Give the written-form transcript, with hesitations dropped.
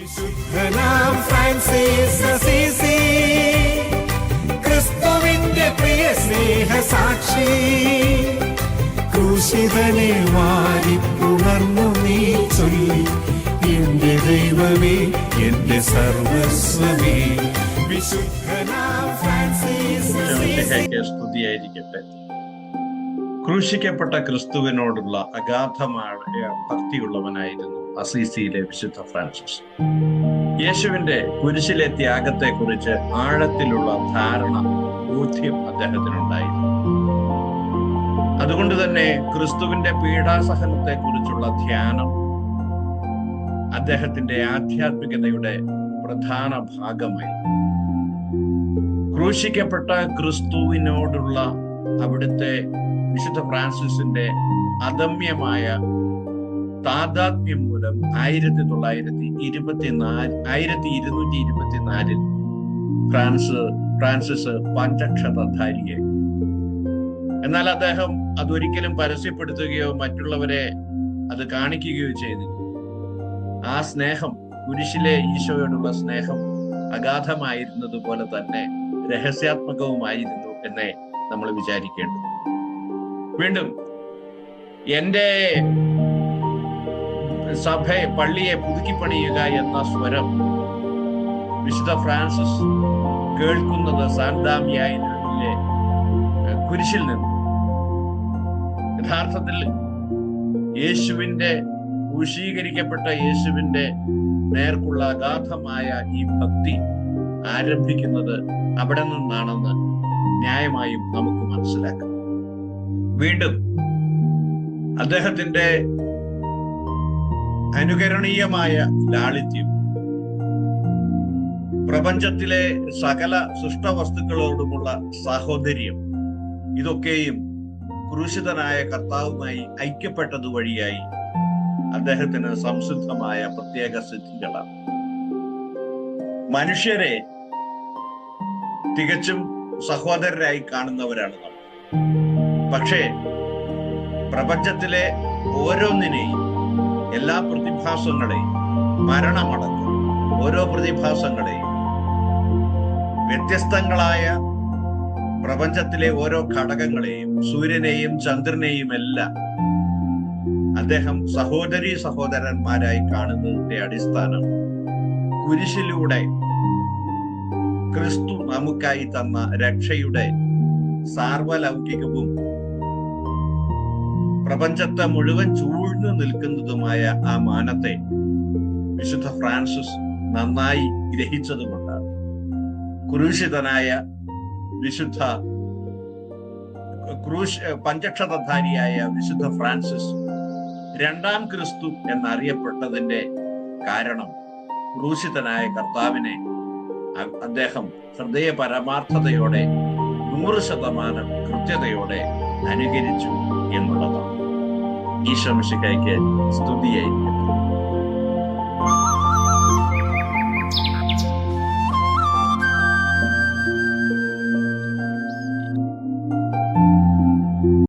വിശുദ്ധനാം Francis Assisi, ക്രിസ്തുവിന്റെ പ്രിയ സ്നേഹ സാക്ഷി, ക്രൂശിതനെ വാരിപ്പുണർന്നു നീ ചൊല്ലി, എന്റെ ദൈവമേ എന്റെ സർവസ്വമേ. വിശുദ്ധനാം ഫ്രാൻസിസ് അസീസി. സ്തുതിയായിരിക്കട്ടെ. ക്രൂശിക്കപ്പെട്ട ക്രിസ്തുവിനോടുള്ള അഗാധമായ ഭക്തിയുള്ളവനായിരുന്നു അസീസിയിലെ വിശുദ്ധ ഫ്രാൻസിസ്. യേശുവിന്റെ കുരിശിലെ ത്യാഗത്തെക്കുറിച്ച് ആഴത്തിലുള്ള ബോധ്യം അദ്ദേഹത്തിനുണ്ടായിരുന്നു. അതുകൊണ്ട് തന്നെ ക്രിസ്തുവിന്റെ പീഡാസഹനത്തെക്കുറിച്ചുള്ള ധ്യാനം അദ്ദേഹത്തിന്റെ ആധ്യാത്മികതയുടെ പ്രധാന ഭാഗമായി. ക്രൂശിക്കപ്പെട്ട ക്രിസ്തുവിനോടുള്ള അവിടുത്തെ വിശുദ്ധ ഫ്രാൻസിസിന്റെ അദമ്യമായ താദാത്മ്യം മൂലം 1224 ഫ്രാൻസിസ് പഞ്ചക്ഷതധാരിയായി. എന്നാൽ അദ്ദേഹം അതൊരിക്കലും പരസ്യപ്പെടുത്തുകയോ മറ്റുള്ളവരെ അത് കാണിക്കുകയോ ചെയ്തില്ല. ആ സ്നേഹം, കുരിശിലെ ഈശോയോടുള്ള സ്നേഹം അഗാധമായിരുന്നത് പോലെ തന്നെ രഹസ്യാത്മകവുമായിരുന്നു എന്നേ നമ്മൾ വിചാരിക്കേണ്ടത്. വീണ്ടും എന്റെ പള്ളിയെ പുതുക്കിപ്പണിയുക എന്ന സ്വരം വിശുദ്ധ ഫ്രാൻസിസ് കേൾക്കുന്നത് സാന്താമിയായിലെ കുരിശിൽ നിന്ന്. യഥാർത്ഥത്തിൽ യേശുവിന്റെ ക്രൂശീകരിക്കപ്പെട്ട യേശുവിന്റെ നേർക്കുള്ള അഗാധമായ ഈ ഭക്തി ആരംഭിക്കുന്നത് അവിടെ നിന്നാണെന്ന് ന്യായമായും നമുക്ക് മനസ്സിലാക്കാം. വീണ്ടും അദ്ദേഹത്തിന്റെ അനുകരണീയമായ ലാളിത്യം, പ്രപഞ്ചത്തിലെ സകല സൃഷ്ടവസ്തുക്കളോടുമുള്ള സാഹോദര്യം, ഇതൊക്കെയും ക്രൂശിതനായ കർത്താവുമായി ഐക്യപ്പെട്ടതു വഴിയായി അദ്ദേഹത്തിന് സംസിദ്ധമായ പ്രത്യേക സിദ്ധികളാണ്. മനുഷ്യരെ തികച്ചും സഹോദരരായി കാണുന്നവരാണ് നമ്മൾ. പക്ഷേ പ്രപഞ്ചത്തിലെ ഓരോന്നിനെയും, എല്ലാ പ്രതിഭാസങ്ങളെയും, മരണമടക്കം ഓരോ പ്രതിഭാസങ്ങളെയും, വ്യത്യസ്തങ്ങളായ പ്രപഞ്ചത്തിലെ ഓരോ ഘടകങ്ങളെയും, സൂര്യനെയും ചന്ദ്രനെയും എല്ലാം അദ്ദേഹം സഹോദരന്മാരായി കാണുന്നതിന്റെ അടിസ്ഥാനം കുരിശിലൂടെ ക്രിസ്തു നമുക്കായി തന്ന രക്ഷയുടെ സാർവലൗകികവും പ്രപഞ്ചത്തെ മുഴുവൻ ചൂഴ്ന്നു നിൽക്കുന്നതുമായ ആ മാനത്തെ വിശുദ്ധ ഫ്രാൻസിസ് നന്നായി ഗ്രഹിച്ചതുകൊണ്ടാണ് ക്രൂശിതനായ പഞ്ചക്ഷതധാരിയായ വിശുദ്ധ ഫ്രാൻസിസ് രണ്ടാം ക്രിസ്തു എന്നറിയപ്പെട്ടതിന്റെ കാരണം ക്രൂശിതനായ കർത്താവിനെ അദ്ദേഹം ഹൃദയ പരമാർത്ഥതയോടെ 100% കൃത്യതയോടെ അനുകരിച്ചു എന്നുള്ളതാണ്. ഈശോ മിശിഹായ്ക്ക് സ്തുതിയായിരിക്കും.